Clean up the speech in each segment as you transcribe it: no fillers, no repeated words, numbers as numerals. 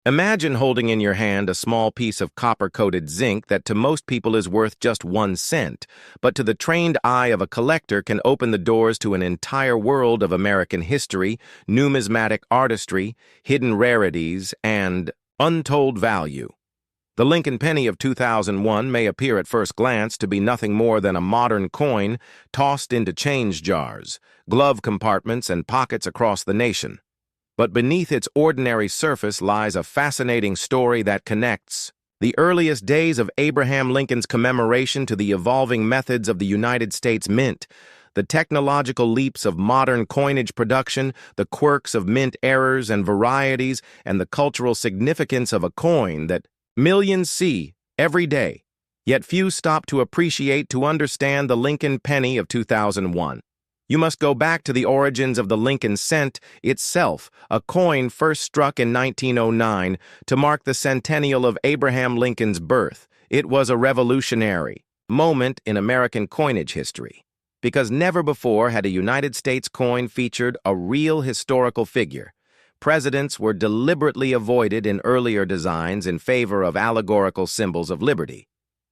Imagine holding in your hand a small piece of copper-coated zinc that to most people is worth just 1 cent, but to the trained eye of a collector can open the doors to an entire world of American history, numismatic artistry, hidden rarities, and untold value. The Lincoln penny of 2001 may appear at first glance to be nothing more than a modern coin tossed into change jars, glove compartments, and pockets across the nation. But beneath its ordinary surface lies a fascinating story that connects the earliest days of Abraham Lincoln's commemoration to the evolving methods of the United States Mint, the technological leaps of modern coinage production, the quirks of mint errors and varieties, and the cultural significance of a coin that millions see every day, yet few stop to appreciate to understand the Lincoln penny of 2001. You must go back to the origins of the Lincoln cent itself, a coin first struck in 1909 to mark the centennial of Abraham Lincoln's birth. It was a revolutionary moment in American coinage history, because never before had a United States coin featured a real historical figure. Presidents were deliberately avoided in earlier designs in favor of allegorical symbols of liberty.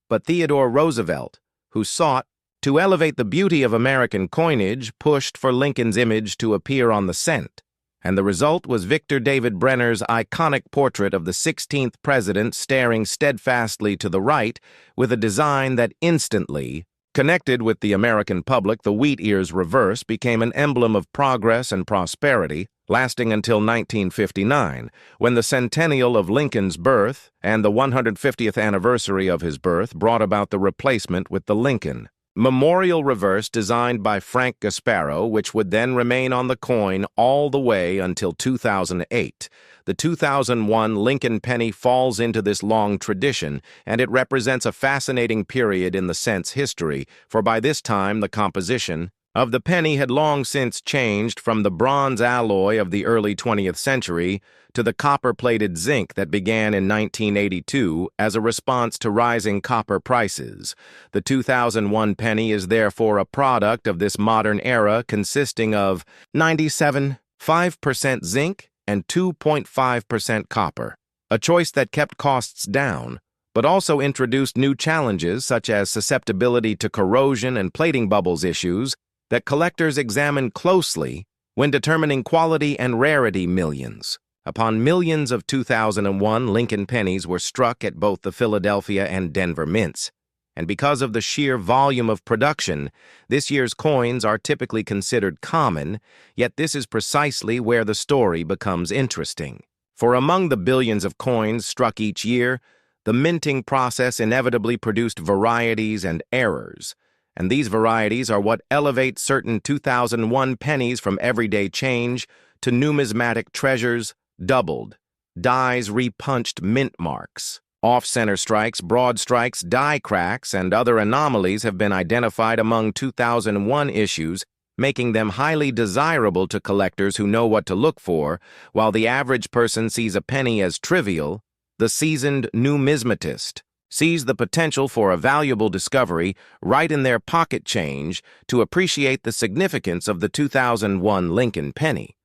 But Theodore Roosevelt, who sought to elevate the beauty of American coinage, pushed for Lincoln's image to appear on the cent, and the result was Victor David Brenner's iconic portrait of the 16th president staring steadfastly to the right with a design that instantly connected with the American public. The wheat ears reverse became an emblem of progress and prosperity, lasting until 1959, when the centennial of Lincoln's birth and the 150th anniversary of his birth brought about the replacement with the Lincoln Memorial reverse designed by Frank Gasparo, which would then remain on the coin all the way until 2008. The 2001 Lincoln penny falls into this long tradition, and it represents a fascinating period in the cent's history, for by this time the composition of the penny had long since changed from the bronze alloy of the early 20th century to the copper-plated zinc that began in 1982 as a response to rising copper prices. The 2001 penny is therefore a product of this modern era, consisting of 97.5% zinc and 2.5% copper, a choice that kept costs down, but also introduced new challenges such as susceptibility to corrosion and plating bubbles issues that collectors examine closely when determining quality and rarity. Millions upon millions of 2001 Lincoln pennies were struck at both the Philadelphia and Denver mints, and because of the sheer volume of production, this year's coins are typically considered common, yet this is precisely where the story becomes interesting. For among the billions of coins struck each year, the minting process inevitably produced varieties and errors, and these varieties are what elevate certain 2001 pennies from everyday change to numismatic treasures. Doubled, dies repunched mint marks, off-center strikes, broad strikes, die cracks, and other anomalies have been identified among 2001 issues, making them highly desirable to collectors who know what to look for. While the average person sees a penny as trivial, the seasoned numismatist sees the potential for a valuable discovery right in their pocket change to appreciate the significance of the 2001 Lincoln penny.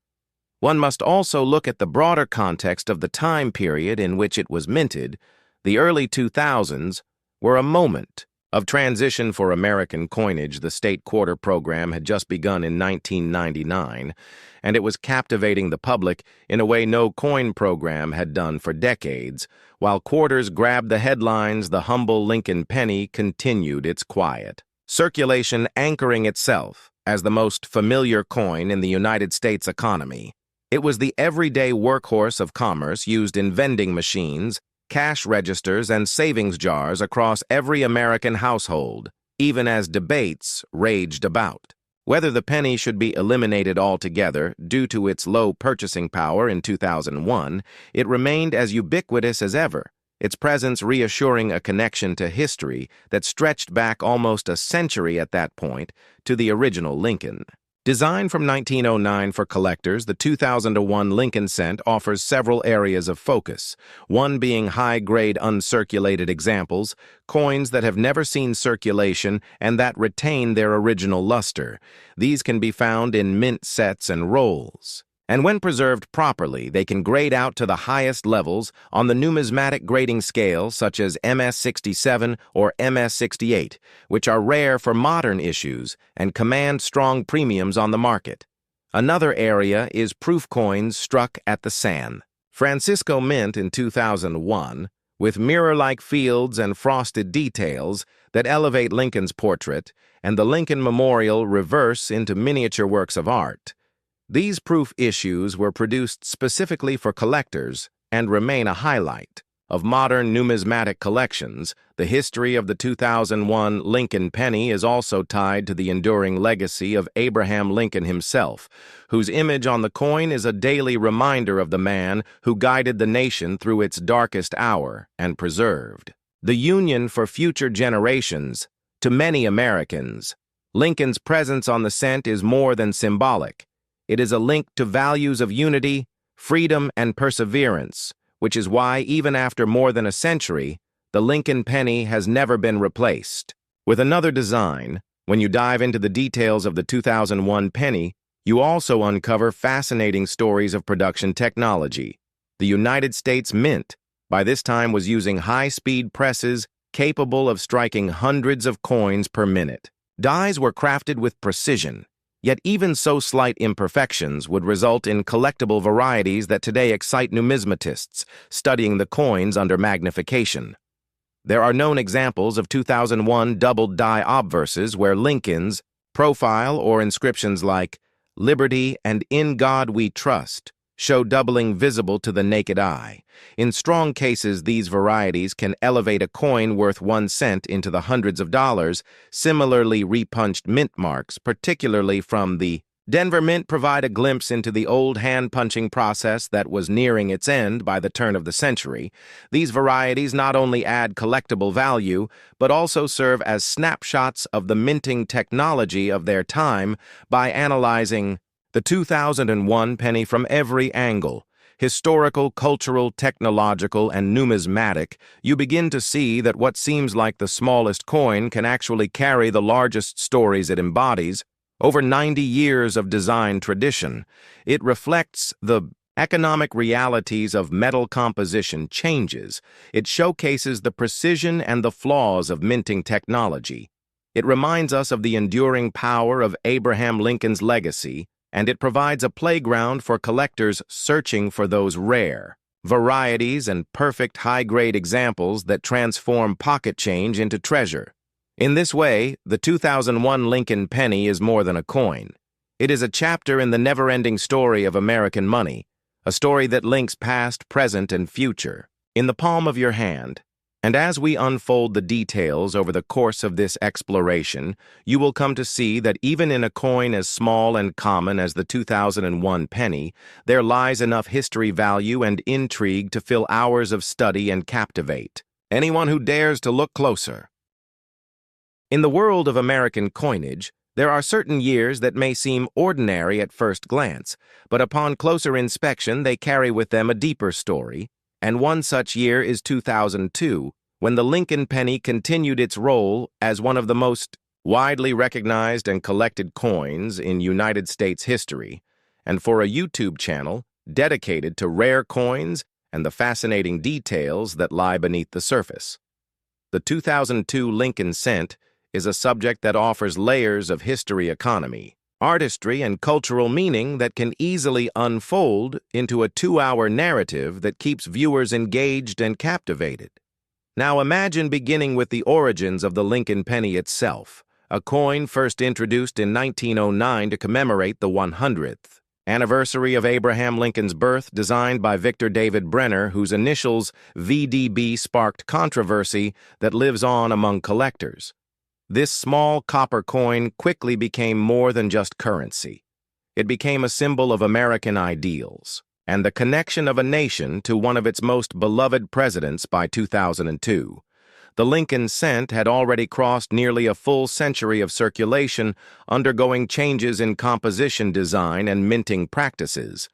One must also look at the broader context of the time period in which it was minted. The early 2000s were a moment of transition for American coinage. The state quarter program had just begun in 1999, and it was captivating the public in a way no coin program had done for decades. While quarters grabbed the headlines, the humble Lincoln penny continued its quiet circulation, anchoring itself as the most familiar coin in the United States economy. It was the everyday workhorse of commerce, used in vending machines, cash registers, and savings jars across every American household, even as debates raged about whether the penny should be eliminated altogether due to its low purchasing power. In 2001, it remained as ubiquitous as ever, its presence reassuring a connection to history that stretched back almost a century at that point to the original Lincoln. Designed from 1909 for collectors, the 2001 Lincoln cent offers several areas of focus, one being high-grade uncirculated examples, coins that have never seen circulation and that retain their original luster. These can be found in mint sets and rolls. And when preserved properly, they can grade out to the highest levels on the numismatic grading scale such as MS-67 or MS-68, which are rare for modern issues and command strong premiums on the market. Another area is proof coins struck at the San Francisco Mint in 2001, with mirror-like fields and frosted details that elevate Lincoln's portrait and the Lincoln Memorial reverse into miniature works of art. These proof issues were produced specifically for collectors and remain a highlight of modern numismatic collections. The history of the 2001 Lincoln penny is also tied to the enduring legacy of Abraham Lincoln himself, whose image on the coin is a daily reminder of the man who guided the nation through its darkest hour and preserved the Union for future generations. To many Americans, Lincoln's presence on the cent is more than symbolic. It is a link to values of unity, freedom, and perseverance, which is why, even after more than a century, the Lincoln penny has never been replaced. With another design, when you dive into the details of the 2001 penny, you also uncover fascinating stories of production technology. The United States Mint, by this time, was using high-speed presses capable of striking hundreds of coins per minute. Dies were crafted with precision, yet even so slight imperfections would result in collectible varieties that today excite numismatists, studying the coins under magnification. There are known examples of 2001 doubled die obverses where Lincoln's profile or inscriptions like "Liberty" and "In God We Trust" show doubling visible to the naked eye. In strong cases, these varieties can elevate a coin worth 1 cent into the hundreds of dollars. Similarly, repunched mint marks, particularly from the Denver Mint, provide a glimpse into the old hand-punching process that was nearing its end by the turn of the century. These varieties not only add collectible value, but also serve as snapshots of the minting technology of their time. By analyzing the 2001 penny from every angle, historical, cultural, technological, and numismatic, you begin to see that what seems like the smallest coin can actually carry the largest stories it embodies. Over 90 years of design tradition, it reflects the economic realities of metal composition changes. It showcases the precision and the flaws of minting technology. It reminds us of the enduring power of Abraham Lincoln's legacy, and it provides a playground for collectors searching for those rare varieties and perfect high-grade examples that transform pocket change into treasure. In this way, the 2001 Lincoln penny is more than a coin. It is a chapter in the never-ending story of American money, a story that links past, present, and future in the palm of your hand. And as we unfold the details over the course of this exploration, you will come to see that even in a coin as small and common as the 2001 penny, there lies enough history value and intrigue to fill hours of study and captivate anyone who dares to look closer. In the world of American coinage, there are certain years that may seem ordinary at first glance, but upon closer inspection they carry with them a deeper story. And one such year is 2002, when the Lincoln penny continued its role as one of the most widely recognized and collected coins in United States history, and for a YouTube channel dedicated to rare coins and the fascinating details that lie beneath the surface. The 2002 Lincoln cent is a subject that offers layers of history, economy, artistry, and cultural meaning that can easily unfold into a 2-hour narrative that keeps viewers engaged and captivated. Now imagine beginning with the origins of the Lincoln penny itself, a coin first introduced in 1909 to commemorate the 100th anniversary of Abraham Lincoln's birth, designed by Victor David Brenner, whose initials VDB sparked controversy that lives on among collectors. This small copper coin quickly became more than just currency. It became a symbol of American ideals and the connection of a nation to one of its most beloved presidents by 2002. The Lincoln cent had already crossed nearly a full century of circulation, undergoing changes in composition design and minting practices.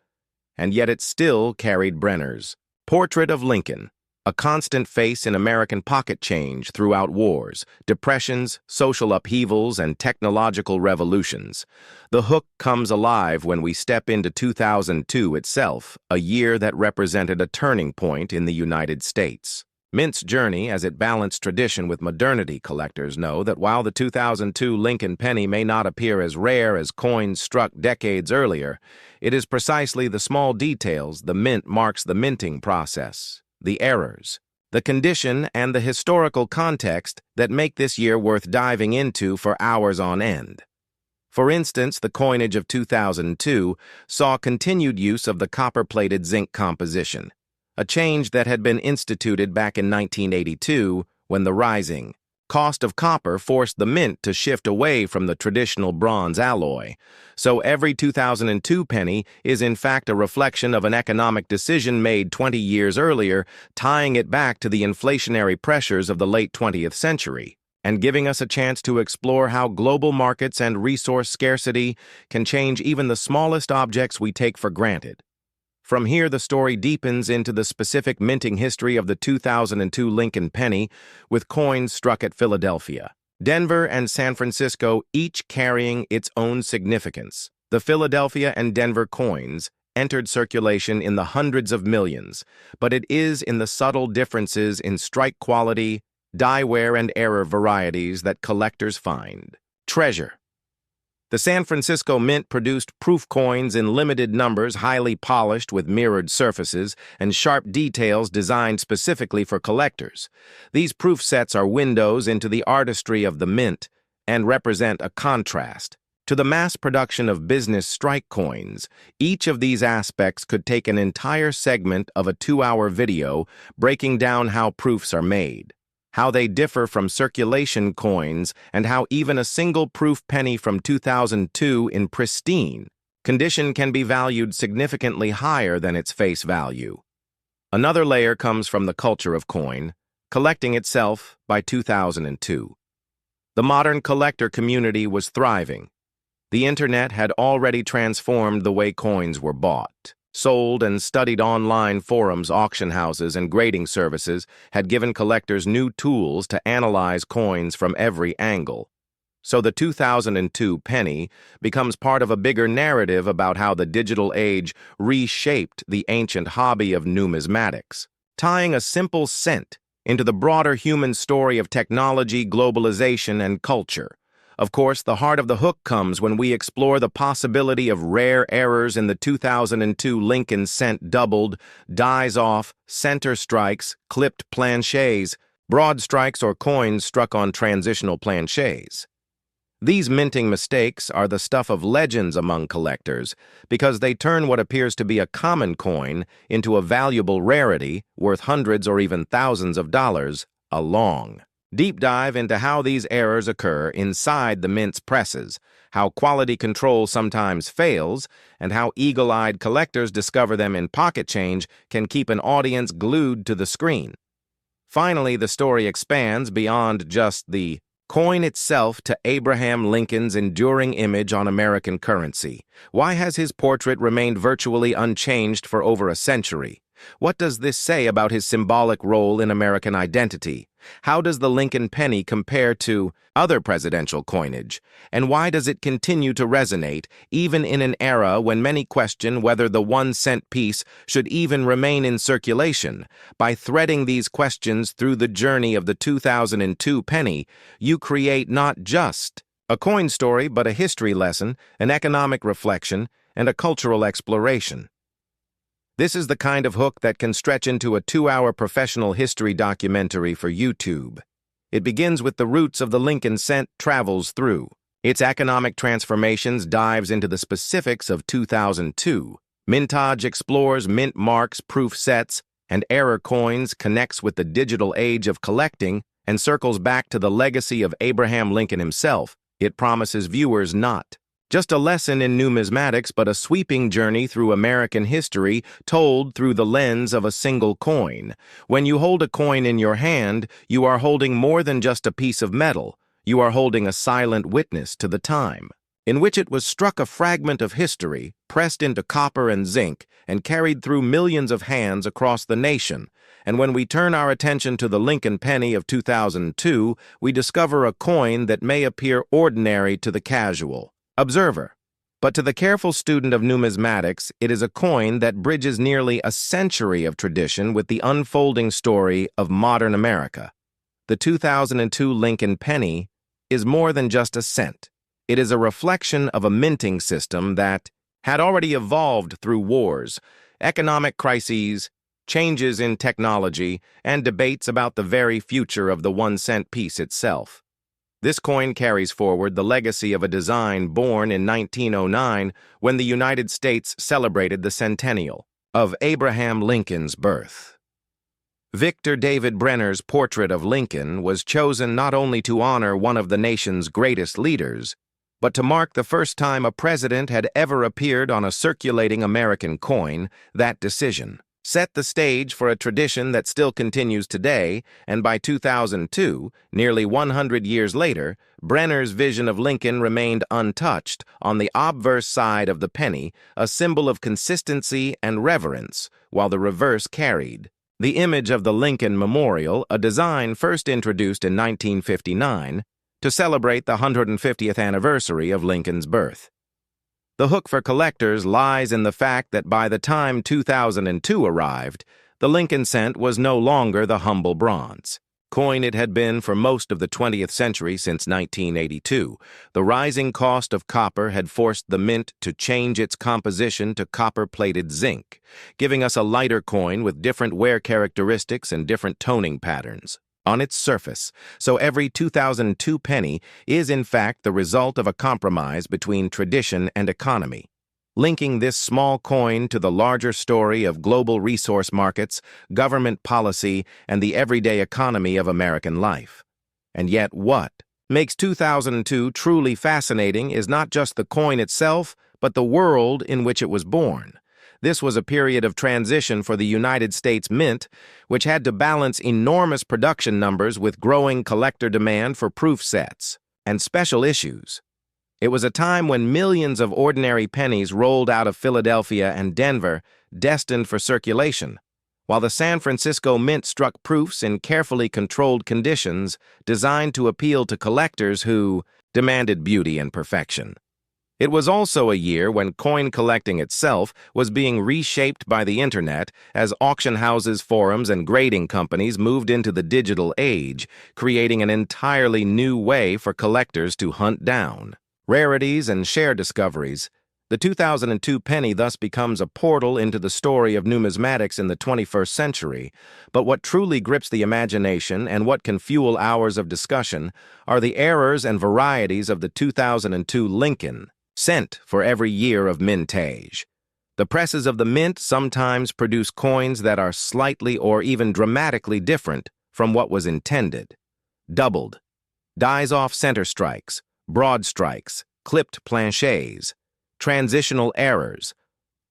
And yet it still carried Brenner's portrait of Lincoln, a constant face in American pocket change throughout wars, depressions, social upheavals, and technological revolutions. The hook comes alive when we step into 2002 itself, a year that represented a turning point in the United States. Mint's journey as it balanced tradition with modernity. Collectors know that while the 2002 Lincoln penny may not appear as rare as coins struck decades earlier, it is precisely the small details the mint marks the minting process, the errors, the condition, and the historical context that make this year worth diving into for hours on end. For instance, the coinage of 2002 saw continued use of the copper-plated zinc composition, a change that had been instituted back in 1982 when the rising cost of copper forced the mint to shift away from the traditional bronze alloy. So every 2002 penny is in fact a reflection of an economic decision made 20 years earlier, tying it back to the inflationary pressures of the late 20th century, and giving us a chance to explore how global markets and resource scarcity can change even the smallest objects we take for granted. From here, the story deepens into the specific minting history of the 2002 Lincoln penny, with coins struck at Philadelphia, Denver, and San Francisco, each carrying its own significance. The Philadelphia and Denver coins entered circulation in the hundreds of millions, but it is in the subtle differences in strike quality, die wear, and error varieties that collectors find treasure. The San Francisco Mint produced proof coins in limited numbers, highly polished with mirrored surfaces and sharp details designed specifically for collectors. These proof sets are windows into the artistry of the mint and represent a contrast to the mass production of business strike coins. Each of these aspects could take an entire segment of a 2-hour video breaking down how proofs are made, how they differ from circulation coins, and how even a single proof penny from 2002 in pristine condition can be valued significantly higher than its face value. Another layer comes from the culture of coin collecting itself. By 2002, the modern collector community was thriving. The internet had already transformed the way coins were bought, sold, and studied. Online forums, auction houses, and grading services had given collectors new tools to analyze coins from every angle. So the 2002 penny becomes part of a bigger narrative about how the digital age reshaped the ancient hobby of numismatics, tying a simple cent into the broader human story of technology, globalization, and culture. Of course, the heart of the hook comes when we explore the possibility of rare errors in the 2002 Lincoln cent: doubled, dies off, center strikes, clipped planchets, broad strikes, or coins struck on transitional planchets. These minting mistakes are the stuff of legends among collectors because they turn what appears to be a common coin into a valuable rarity worth hundreds or even thousands of dollars. A long deep dive into how these errors occur inside the mint's presses, how quality control sometimes fails, and how eagle-eyed collectors discover them in pocket change can keep an audience glued to the screen. Finally, the story expands beyond just the coin itself to Abraham Lincoln's enduring image on American currency. Why has his portrait remained virtually unchanged for over a century? What does this say about his symbolic role in American identity? How does the Lincoln penny compare to other presidential coinage? And why does it continue to resonate, even in an era when many question whether the 1-cent piece should even remain in circulation? By threading these questions through the journey of the 2002 penny, you create not just a coin story, but a history lesson, an economic reflection, and a cultural exploration. This is the kind of hook that can stretch into a 2-hour professional history documentary for YouTube. It begins with the roots of the Lincoln cent, travels through its economic transformations, dives into the specifics of 2002. Mintage explores mint marks, proof sets, and error coins, connects with the digital age of collecting, and circles back to the legacy of Abraham Lincoln himself. It promises viewers not just a lesson in numismatics, but a sweeping journey through American history told through the lens of a single coin. When you hold a coin in your hand, you are holding more than just a piece of metal. You are holding a silent witness to the time, in which it was struck a fragment of history, pressed into copper and zinc, and carried through millions of hands across the nation. And when we turn our attention to the Lincoln penny of 2002, we discover a coin that may appear ordinary to the casual observer. But to the careful student of numismatics, it is a coin that bridges nearly a century of tradition with the unfolding story of modern America. The 2002 Lincoln penny is more than just a cent. It is a reflection of a minting system that had already evolved through wars, economic crises, changes in technology, and debates about the very future of the 1-cent piece itself. This coin carries forward the legacy of a design born in 1909 when the United States celebrated the centennial of Abraham Lincoln's birth. Victor David Brenner's portrait of Lincoln was chosen not only to honor one of the nation's greatest leaders, but to mark the first time a president had ever appeared on a circulating American coin. That decision set the stage for a tradition that still continues today, and by 2002, nearly 100 years later, Brenner's vision of Lincoln remained untouched. On the obverse side of the penny, a symbol of consistency and reverence, while the reverse carried the image of the Lincoln Memorial, a design first introduced in 1959 to celebrate the 150th anniversary of Lincoln's birth. The hook for collectors lies in the fact that by the time 2002 arrived, the Lincoln cent was no longer the humble bronze coin it had been for most of the 20th century since 1982. The rising cost of copper had forced the mint to change its composition to copper-plated zinc, giving us a lighter coin with different wear characteristics and different toning patterns on its surface. So every 2002 penny is in fact the result of a compromise between tradition and economy, linking this small coin to the larger story of global resource markets, government policy, and the everyday economy of American life. And yet what makes 2002 truly fascinating is not just the coin itself, but the world in which it was born. This was a period of transition for the United States Mint, which had to balance enormous production numbers with growing collector demand for proof sets and special issues. It was a time when millions of ordinary pennies rolled out of Philadelphia and Denver, destined for circulation, while the San Francisco Mint struck proofs in carefully controlled conditions designed to appeal to collectors who demanded beauty and perfection. It was also a year when coin collecting itself was being reshaped by the internet as auction houses, forums, and grading companies moved into the digital age, creating an entirely new way for collectors to hunt down rarities and share discoveries. The 2002 penny thus becomes a portal into the story of numismatics in the 21st century. But what truly grips the imagination and what can fuel hours of discussion are the errors and varieties of the 2002 Lincoln cent for every year of mintage. The presses of the mint sometimes produce coins that are slightly or even dramatically different from what was intended. Doubled, dies-off center strikes, broad strikes, clipped planchets, transitional errors.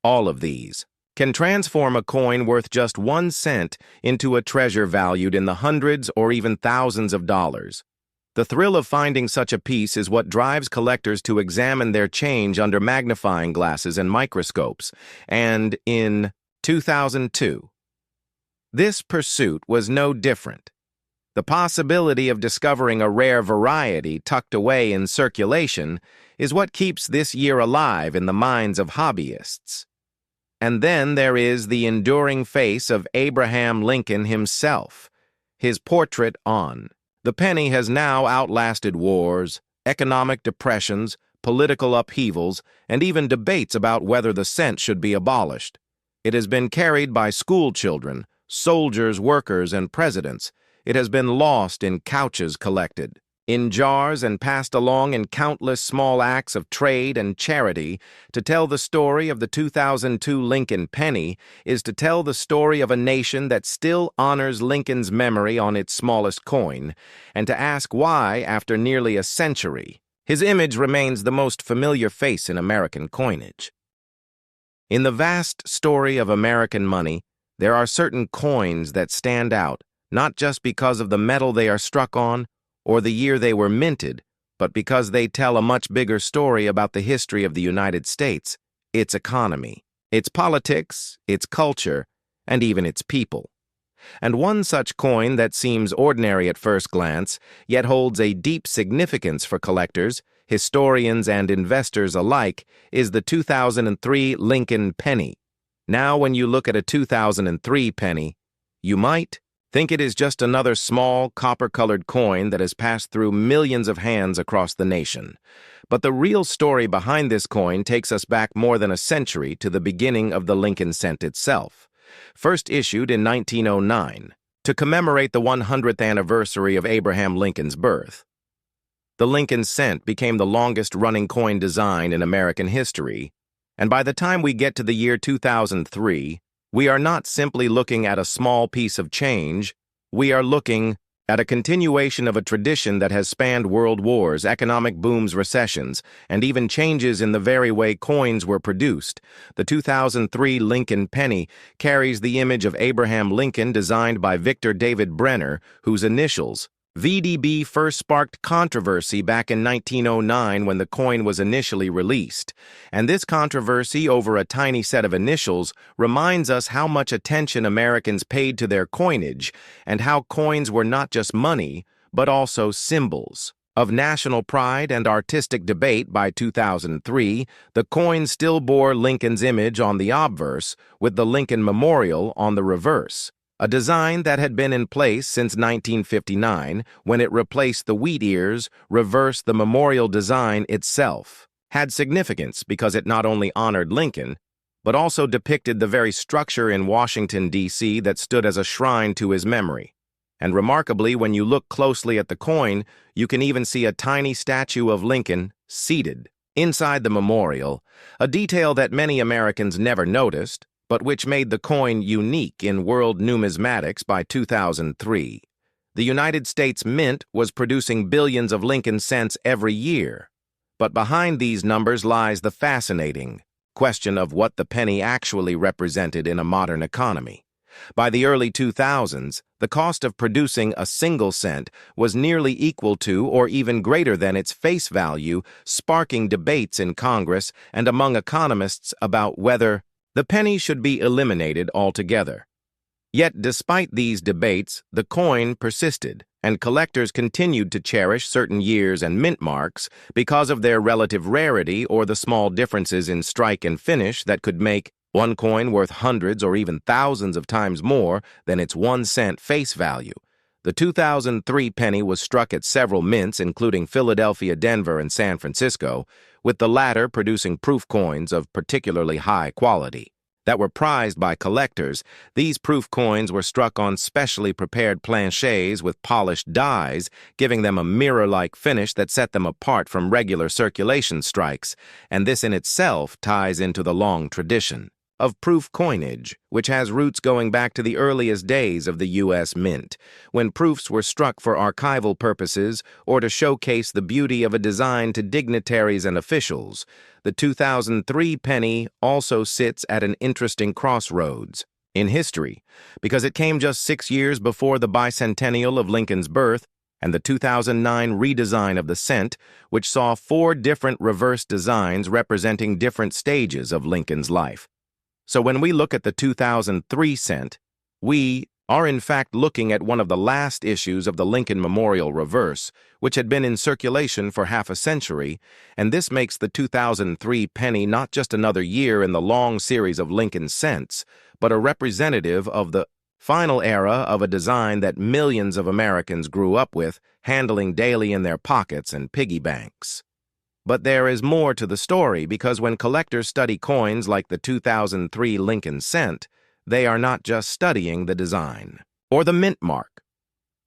All of these can transform a coin worth just 1 cent into a treasure valued in the hundreds or even thousands of dollars. The thrill of finding such a piece is what drives collectors to examine their change under magnifying glasses and microscopes. And in 2002, this pursuit was no different. The possibility of discovering a rare variety tucked away in circulation is what keeps this year alive in the minds of hobbyists. And then there is the enduring face of Abraham Lincoln himself, his portrait on. The penny has now outlasted wars, economic depressions, political upheavals, and even debates about whether the cent should be abolished. It has been carried by school children, soldiers, workers, and presidents. It has been lost in couches collected, in jars, and passed along in countless small acts of trade and charity. To tell the story of the 2002 Lincoln penny is to tell the story of a nation that still honors Lincoln's memory on its smallest coin, and to ask why, after nearly a century, his image remains the most familiar face in American coinage. In the vast story of American money, there are certain coins that stand out, not just because of the metal they are struck on or the year they were minted, but because they tell a much bigger story about the history of the United States, its economy, its politics, its culture, and even its people. And one such coin that seems ordinary at first glance, yet holds a deep significance for collectors, historians, and investors alike, is the 2003 Lincoln penny. Now, when you look at a 2003 penny, you might think it is just another small, copper-colored coin that has passed through millions of hands across the nation. But the real story behind this coin takes us back more than a century to the beginning of the Lincoln cent itself. First issued in 1909, to commemorate the 100th anniversary of Abraham Lincoln's birth. The Lincoln cent became the longest-running coin design in American history, and by the time we get to the year 2003, we are not simply looking at a small piece of change, we are looking at a continuation of a tradition that has spanned world wars, economic booms, recessions, and even changes in the very way coins were produced. The 2003 Lincoln penny carries the image of Abraham Lincoln designed by Victor David Brenner, whose initials, VDB, first sparked controversy back in 1909 when the coin was initially released. And this controversy over a tiny set of initials reminds us how much attention Americans paid to their coinage and how coins were not just money, but also symbols. Of national pride and artistic debate by 2003, the coin still bore Lincoln's image on the obverse, with the Lincoln Memorial on the reverse. A design that had been in place since 1959, when it replaced the wheat ears, reversed the memorial design itself, had significance because it not only honored Lincoln, but also depicted the very structure in Washington, D.C. that stood as a shrine to his memory. And remarkably, when you look closely at the coin, you can even see a tiny statue of Lincoln seated inside the memorial, a detail that many Americans never noticed, but which made the coin unique in world numismatics by 2003. The United States Mint was producing billions of Lincoln cents every year. But behind these numbers lies the fascinating question of what the penny actually represented in a modern economy. By the early 2000s, the cost of producing a single cent was nearly equal to or even greater than its face value, sparking debates in Congress and among economists about whether the penny should be eliminated altogether. Yet, despite these debates, the coin persisted, and collectors continued to cherish certain years and mint marks because of their relative rarity or the small differences in strike and finish that could make one coin worth hundreds or even thousands of times more than its 1 cent face value. The 2003 penny was struck at several mints, including Philadelphia, Denver, and San Francisco, with the latter producing proof coins of particularly high quality. That were prized by collectors, these proof coins were struck on specially prepared planchets with polished dies, giving them a mirror-like finish that set them apart from regular circulation strikes, and this in itself ties into the long tradition of proof coinage, which has roots going back to the earliest days of the U.S. Mint, when proofs were struck for archival purposes or to showcase the beauty of a design to dignitaries and officials. The 2003 penny also sits at an interesting crossroads in history, because it came just 6 years before the bicentennial of Lincoln's birth and the 2009 redesign of the cent, which saw 4 different reverse designs representing different stages of Lincoln's life. So when we look at the 2003 cent, we are in fact looking at one of the last issues of the Lincoln Memorial Reverse, which had been in circulation for half a century, and this makes the 2003 penny not just another year in the long series of Lincoln cents, but a representative of the final era of a design that millions of Americans grew up with, handling daily in their pockets and piggy banks. But there is more to the story, because when collectors study coins like the 2003 Lincoln cent, they are not just studying the design or the mint mark.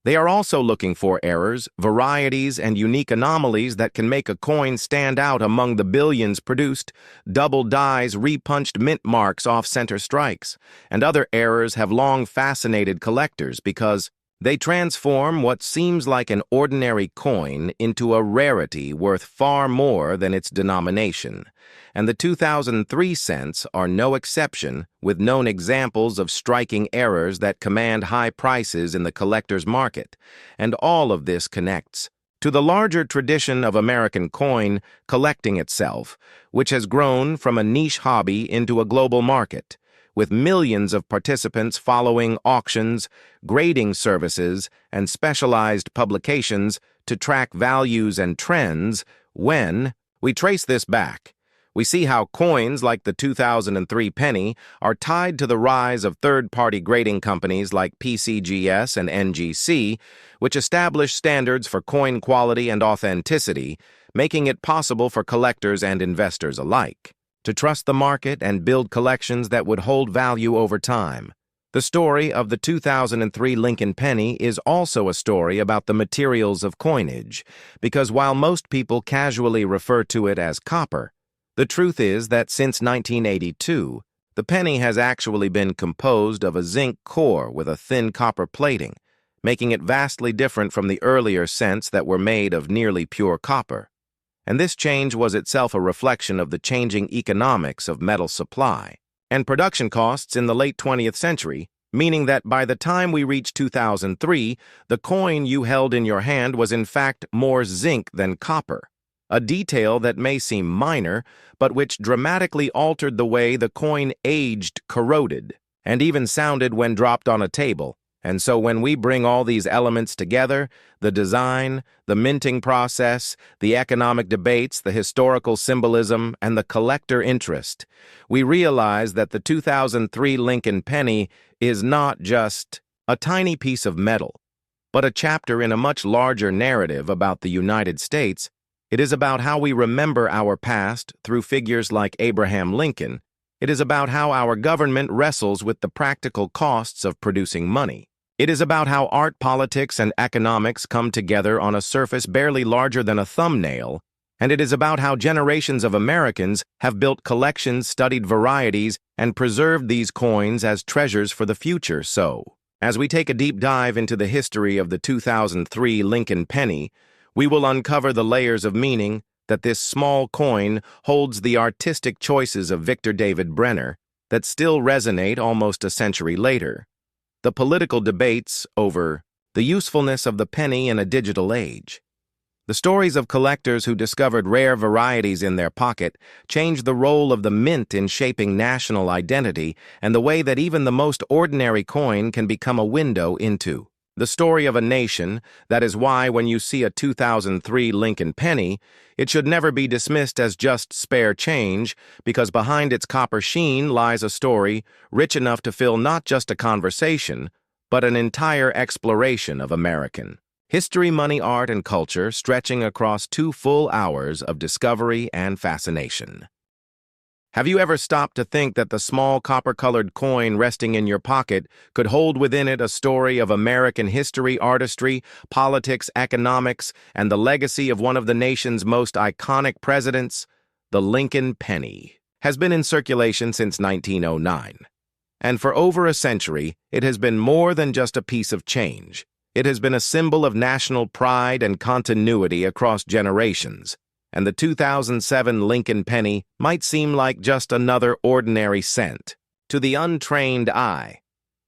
They are also looking for errors, varieties, and unique anomalies that can make a coin stand out among the billions produced. Double dies, repunched mint marks off center strikes, and other errors have long fascinated collectors because they transform what seems like an ordinary coin into a rarity worth far more than its denomination. And the 2003 cents are no exception, with known examples of striking errors that command high prices in the collector's market. And all of this connects to the larger tradition of American coin collecting itself, which has grown from a niche hobby into a global market, with millions of participants following auctions, grading services, and specialized publications to track values and trends. When we trace this back, we see how coins like the 2003 penny are tied to the rise of third-party grading companies like PCGS and NGC, which establish standards for coin quality and authenticity, making it possible for collectors and investors alike to trust the market and build collections that would hold value over time. The story of the 2003 Lincoln penny is also a story about the materials of coinage, because while most people casually refer to it as copper, the truth is that since 1982, the penny has actually been composed of a zinc core with a thin copper plating, making it vastly different from the earlier cents that were made of nearly pure copper. And this change was itself a reflection of the changing economics of metal supply and production costs in the late 20th century, meaning that by the time we reached 2003, the coin you held in your hand was in fact more zinc than copper, a detail that may seem minor, but which dramatically altered the way the coin aged, corroded, and even sounded when dropped on a table. And so when we bring all these elements together, the design, the minting process, the economic debates, the historical symbolism, and the collector interest, we realize that the 2003 Lincoln penny is not just a tiny piece of metal, but a chapter in a much larger narrative about the United States. It is about how we remember our past through figures like Abraham Lincoln. It is about how our government wrestles with the practical costs of producing money. It is about how art, politics, and economics come together on a surface barely larger than a thumbnail, and it is about how generations of Americans have built collections, studied varieties, and preserved these coins as treasures for the future. So, as we take a deep dive into the history of the 2003 Lincoln penny, we will uncover the layers of meaning that this small coin holds, the artistic choices of Victor David Brenner that still resonate almost a century later, the political debates over the usefulness of the penny in a digital age, the stories of collectors who discovered rare varieties in their pocket changed the role of the mint in shaping national identity, and the way that even the most ordinary coin can become a window into the story of a nation. That is why when you see a 2003 Lincoln penny, it should never be dismissed as just spare change, because behind its copper sheen lies a story rich enough to fill not just a conversation, but an entire exploration of American history, money, art, and culture, stretching across 2 full hours of discovery and fascination. Have you ever stopped to think that the small copper-colored coin resting in your pocket could hold within it a story of American history, artistry, politics, economics, and the legacy of one of the nation's most iconic presidents? The Lincoln penny has been in circulation since 1909. And for over a century, it has been more than just a piece of change. It has been a symbol of national pride and continuity across generations. And the 2007 Lincoln penny might seem like just another ordinary cent to the untrained eye.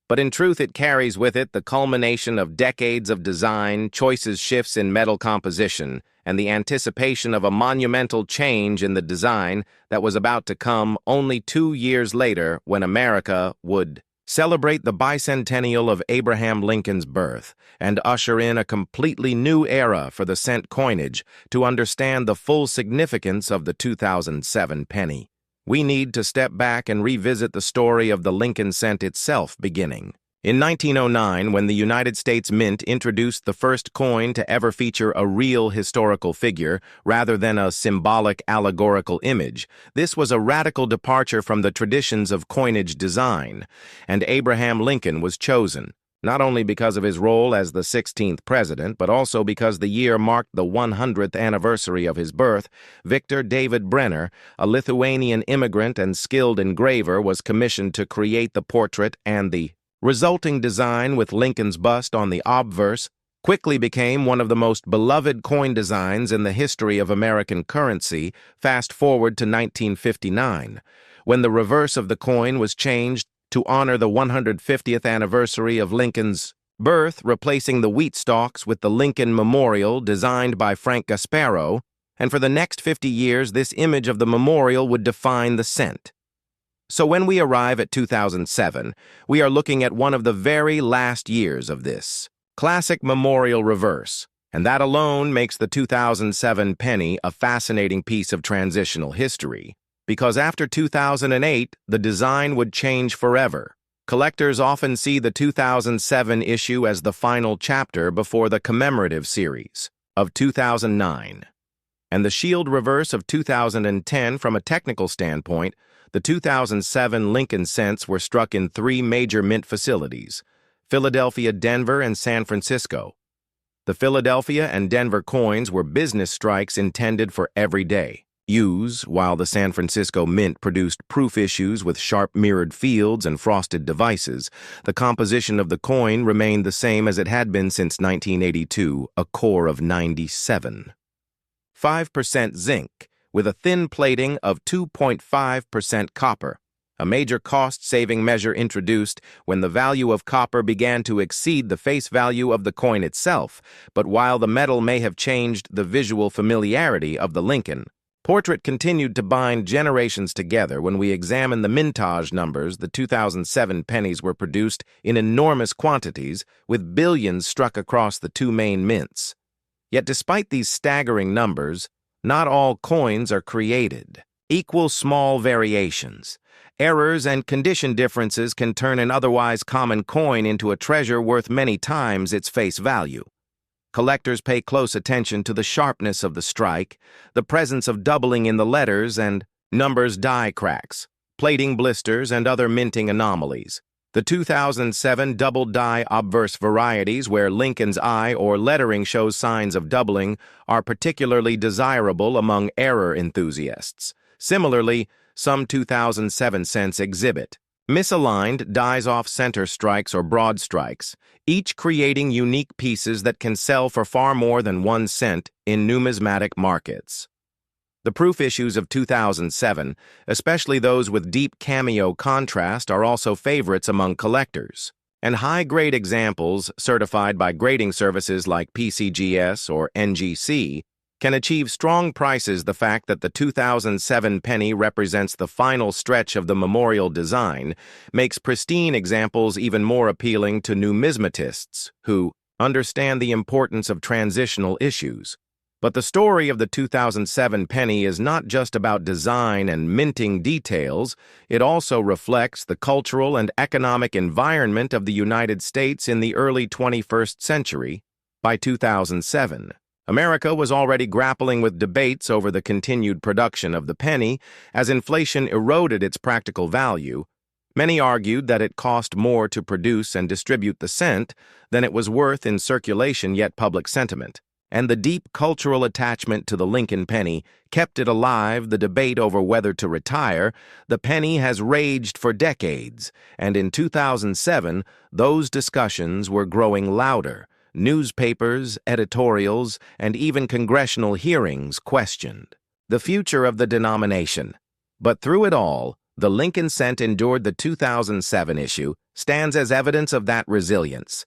But in truth, it carries with it the culmination of decades of design, choices, shifts in metal composition, and the anticipation of a monumental change in the design that was about to come only 2 years later, when America would celebrate the bicentennial of Abraham Lincoln's birth and usher in a completely new era for the cent coinage. To understand the full significance of the 2007 penny, we need to step back and revisit the story of the Lincoln cent itself, beginning in 1909, when the United States Mint introduced the first coin to ever feature a real historical figure rather than a symbolic allegorical image. This was a radical departure from the traditions of coinage design, and Abraham Lincoln was chosen, not only because of his role as the 16th president, but also because the year marked the 100th anniversary of his birth. Victor David Brenner, a Lithuanian immigrant and skilled engraver, was commissioned to create the portrait, and the resulting design with Lincoln's bust on the obverse quickly became one of the most beloved coin designs in the history of American currency. Fast forward to 1959, when the reverse of the coin was changed to honor the 150th anniversary of Lincoln's birth replacing the wheat stalks with the Lincoln Memorial designed by Frank Gasparo, and for the next 50 years this image of the memorial would define the cent. So when we arrive at 2007, we are looking at one of the very last years of this classic memorial reverse, and that alone makes the 2007 penny a fascinating piece of transitional history, because after 2008, the design would change forever. Collectors often see the 2007 issue as the final chapter before the commemorative series of 2009. And the shield reverse of 2010, from a technical standpoint, the 2007 Lincoln cents were struck in 3 major mint facilities: Philadelphia, Denver, and San Francisco. The Philadelphia and Denver coins were business strikes intended for everyday use, while the San Francisco Mint produced proof issues with sharp mirrored fields and frosted devices. The composition of the coin remained the same as it had been since 1982, a core of 97. 5% zinc, with a thin plating of 2.5% copper, a major cost-saving measure introduced when the value of copper began to exceed the face value of the coin itself. But while the metal may have changed the visual familiarity of the Lincoln, portrait continued to bind generations together. When we examine the mintage numbers, the 2007 pennies were produced in enormous quantities, with billions struck across the 2 main mints. Yet despite these staggering numbers, not all coins are created. Equal small variations, errors, and condition differences can turn an otherwise common coin into a treasure worth many times its face value. Collectors pay close attention to the sharpness of the strike, the presence of doubling in the letters, and numbers die cracks, plating blisters, and other minting anomalies. The 2007 double die obverse varieties, where Lincoln's eye or lettering shows signs of doubling, are particularly desirable among error enthusiasts. Similarly, some 2007 cents exhibit misaligned dies off center strikes or broad strikes, each creating unique pieces that can sell for far more than 1 cent in numismatic markets. The proof issues of 2007, especially those with deep cameo contrast, are also favorites among collectors. And high-grade examples, certified by grading services like PCGS or NGC, can achieve strong prices. The fact that the 2007 penny represents the final stretch of the memorial design makes pristine examples even more appealing to numismatists who understand the importance of transitional issues. But the story of the 2007 penny is not just about design and minting details. It also reflects the cultural and economic environment of the United States in the early 21st century. By 2007, America was already grappling with debates over the continued production of the penny. As inflation eroded its practical value, many argued that it cost more to produce and distribute the cent than it was worth in circulation. Yet public sentiment and the deep cultural attachment to the Lincoln penny kept it alive. The debate over whether to retire the penny has raged for decades, and in 2007, those discussions were growing louder. Newspapers, editorials, and even congressional hearings questioned the future of the denomination. But through it all, the Lincoln cent endured. The 2007 issue stands as evidence of that resilience.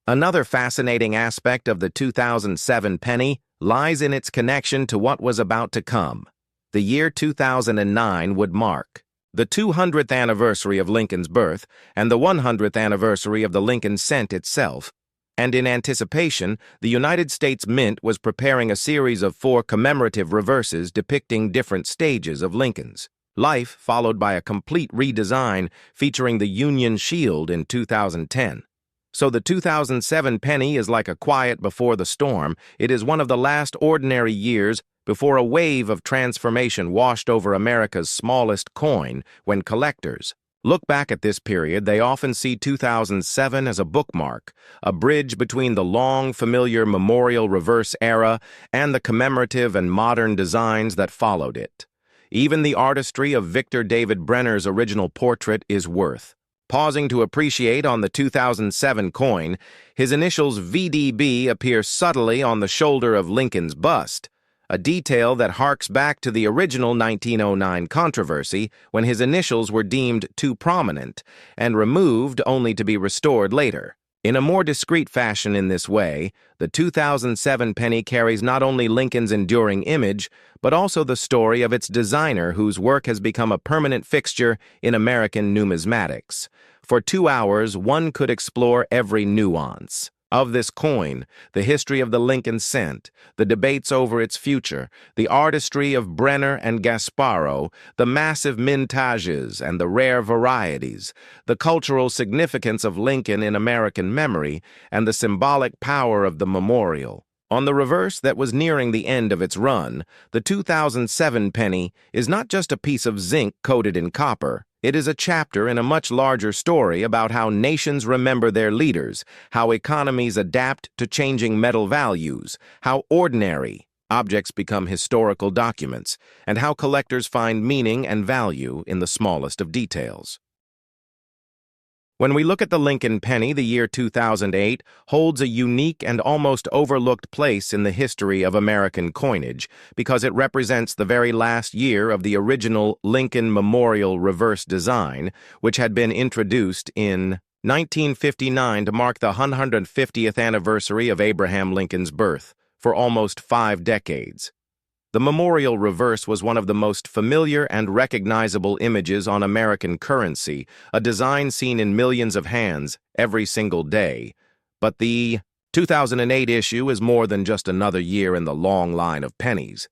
Another fascinating aspect of the 2007 penny lies in its connection to what was about to come. The year 2009 would mark the 200th anniversary of Lincoln's birth and the 100th anniversary of the Lincoln cent itself. And in anticipation, the United States Mint was preparing a series of 4 commemorative reverses depicting different stages of Lincoln's life, followed by a complete redesign featuring the Union Shield in 2010. So the 2007 penny is like a quiet before the storm. It is one of the last ordinary years before a wave of transformation washed over America's smallest coin. When collectors look back at this period, they often see 2007 as a bookmark, a bridge between the long, familiar memorial reverse era and the commemorative and modern designs that followed it. Even the artistry of Victor David Brenner's original portrait is worth pausing to appreciate. On the 2007 coin, his initials VDB appear subtly on the shoulder of Lincoln's bust, a detail that harks back to the original 1909 controversy when his initials were deemed too prominent and removed only to be restored later. In a more discreet fashion in this way, the 2007 penny carries not only Lincoln's enduring image, but also the story of its designer whose work has become a permanent fixture in American numismatics. For 2 hours, one could explore every nuance of this coin, the history of the Lincoln cent, the debates over its future, the artistry of Brenner and Gasparo, the massive mintages and the rare varieties, the cultural significance of Lincoln in American memory, and the symbolic power of the memorial. On the reverse that was nearing the end of its run, the 2007 penny is not just a piece of zinc coated in copper. It is a chapter in a much larger story about how nations remember their leaders, how economies adapt to changing metal values, how ordinary objects become historical documents, and how collectors find meaning and value in the smallest of details. When we look at the Lincoln penny, the year 2008 holds a unique and almost overlooked place in the history of American coinage because it represents the very last year of the original Lincoln Memorial reverse design, which had been introduced in 1959 to mark the 150th anniversary of Abraham Lincoln's birth, for almost 5 decades. The memorial reverse was one of the most familiar and recognizable images on American currency, a design seen in millions of hands every single day. But the 2008 issue is more than just another year in the long line of pennies.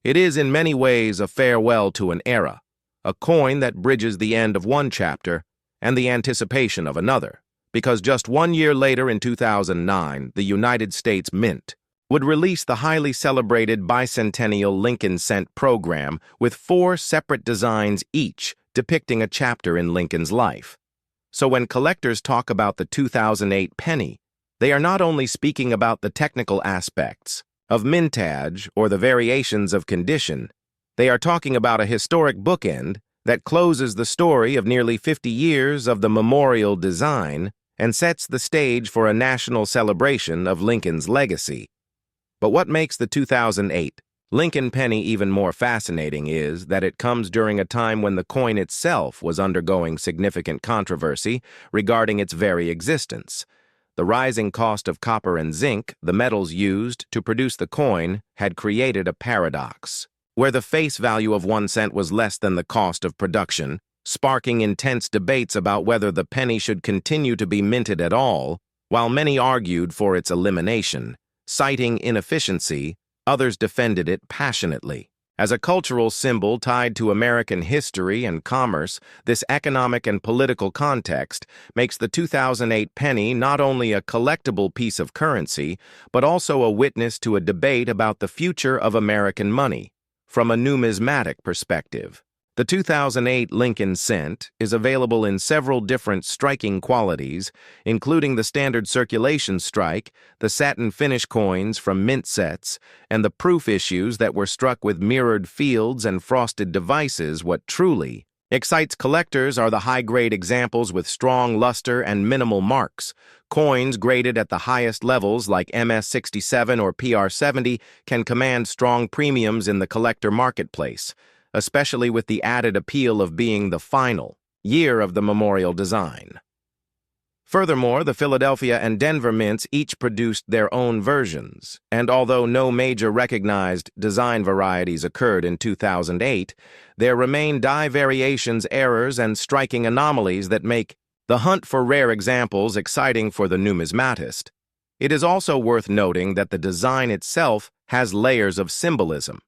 It is in many ways a farewell to an era, a coin that bridges the end of one chapter and the anticipation of another, because just 1 year later in 2009, the United States Mint would release the highly celebrated bicentennial Lincoln Cent program with 4 separate designs each depicting a chapter in Lincoln's life. So when collectors talk about the 2008 penny, they are not only speaking about the technical aspects of mintage or the variations of condition, they are talking about a historic bookend that closes the story of nearly 50 years of the memorial design and sets the stage for a national celebration of Lincoln's legacy. But what makes the 2008 Lincoln penny even more fascinating is that it comes during a time when the coin itself was undergoing significant controversy regarding its very existence. The rising cost of copper and zinc, the metals used to produce the coin, had created a paradox, where the face value of 1 cent was less than the cost of production, sparking intense debates about whether the penny should continue to be minted at all, while many argued for its elimination. Citing inefficiency, others defended it passionately. As a cultural symbol tied to American history and commerce, this economic and political context makes the 2008 penny not only a collectible piece of currency, but also a witness to a debate about the future of American money from a numismatic perspective. The 2008 Lincoln Cent is available in several different striking qualities, including the standard circulation strike, the satin finish coins from mint sets, and the proof issues that were struck with mirrored fields and frosted devices. What truly excites collectors are the high-grade examples with strong luster and minimal marks. Coins graded at the highest levels like MS67 or PR70 can command strong premiums in the collector marketplace, especially with the added appeal of being the final year of the memorial design. Furthermore, the Philadelphia and Denver mints each produced their own versions, and although no major recognized design varieties occurred in 2008, there remain die variations, errors, and striking anomalies that make the hunt for rare examples exciting for the numismatist. It is also worth noting that the design itself has layers of symbolism.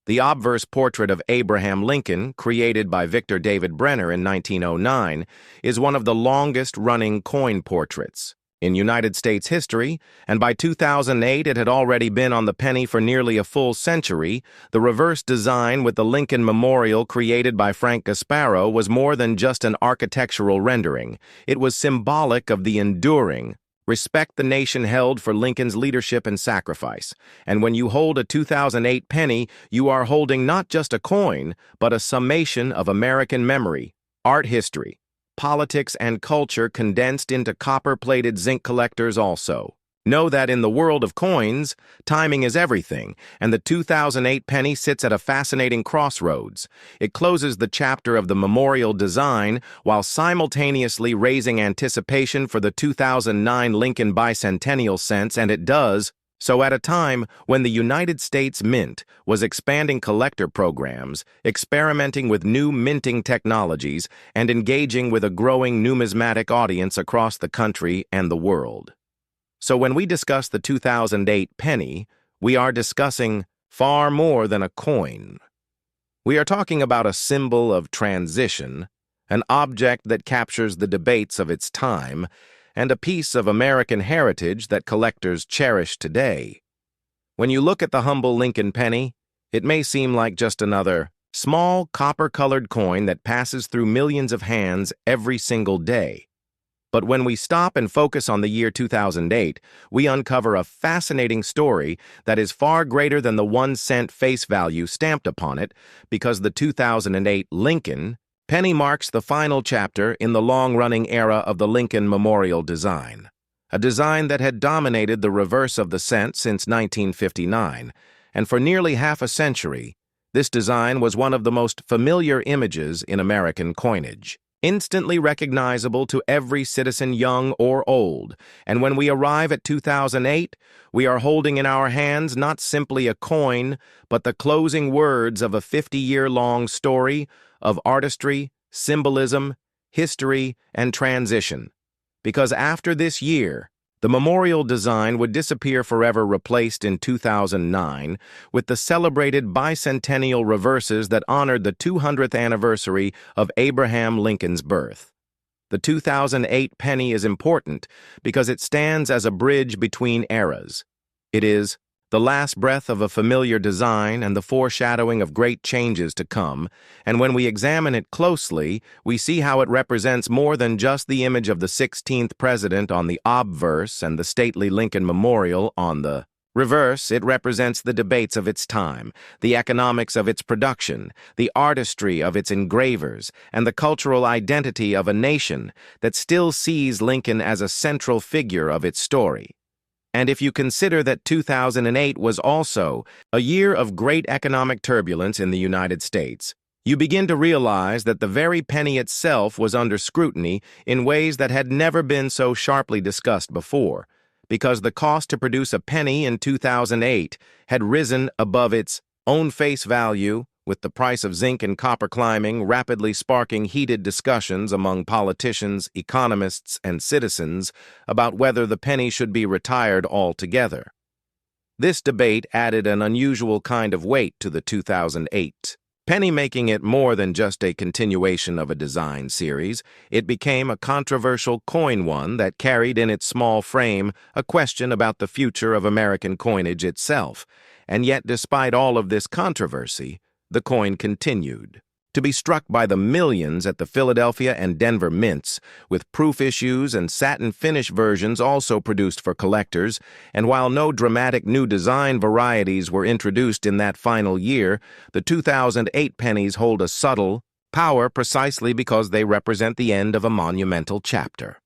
The obverse portrait of Abraham Lincoln, created by Victor David Brenner in 1909, is one of the longest-running coin portraits in United States history, and by 2008 it had already been on the penny for nearly a full century. The reverse design with the Lincoln Memorial created by Frank Gasparo was more than just an architectural rendering. It was symbolic of the enduring respect the nation held for Lincoln's leadership and sacrifice. And when you hold a 2008 penny, you are holding not just a coin, but a summation of American memory, art history, politics, and culture condensed into copper-plated zinc collectors also. Know that in the world of coins, timing is everything, and the 2008 penny sits at a fascinating crossroads. It closes the chapter of the memorial design while simultaneously raising anticipation for the 2009 Lincoln bicentennial cents, and it does so at a time when the United States Mint was expanding collector programs, experimenting with new minting technologies, and engaging with a growing numismatic audience across the country and the world. So when we discuss the 2008 penny, we are discussing far more than a coin. We are talking about a symbol of transition, an object that captures the debates of its time, and a piece of American heritage that collectors cherish today. When you look at the humble Lincoln penny, it may seem like just another small copper-colored coin that passes through millions of hands every single day. But when we stop and focus on the year 2008, we uncover a fascinating story that is far greater than the 1-cent face value stamped upon it, because the 2008 Lincoln penny marks the final chapter in the long-running era of the Lincoln memorial design, a design that had dominated the reverse of the cent since 1959, and for nearly half a century, this design was one of the most familiar images in American coinage, instantly recognizable to every citizen, young or old. And when we arrive at 2008, we are holding in our hands not simply a coin, but the closing words of a 50-year-long story of artistry, symbolism, history, and transition. Because after this year, the memorial design would disappear forever, replaced in 2009 with the celebrated bicentennial reverses that honored the 200th anniversary of Abraham Lincoln's birth. The 2008 penny is important because it stands as a bridge between eras. It is the last breath of a familiar design and the foreshadowing of great changes to come, and when we examine it closely, we see how it represents more than just the image of the 16th president on the obverse and the stately Lincoln Memorial on the reverse. It represents the debates of its time, the economics of its production, the artistry of its engravers, and the cultural identity of a nation that still sees Lincoln as a central figure of its story. And if you consider that 2008 was also a year of great economic turbulence in the United States, you begin to realize that the very penny itself was under scrutiny in ways that had never been so sharply discussed before, because the cost to produce a penny in 2008 had risen above its own face value, with the price of zinc and copper climbing, rapidly sparking heated discussions among politicians, economists, and citizens about whether the penny should be retired altogether. This debate added an unusual kind of weight to the 2008 penny, making it more than just a continuation of a design series. It became a controversial coin, one that carried in its small frame a question about the future of American coinage itself. And yet, despite all of this controversy, the coin continued to be struck by the millions at the Philadelphia and Denver mints, with proof issues and satin finish versions also produced for collectors. And while no dramatic new design varieties were introduced in that final year, the 2008 pennies hold a subtle power precisely because they represent the end of a monumental chapter.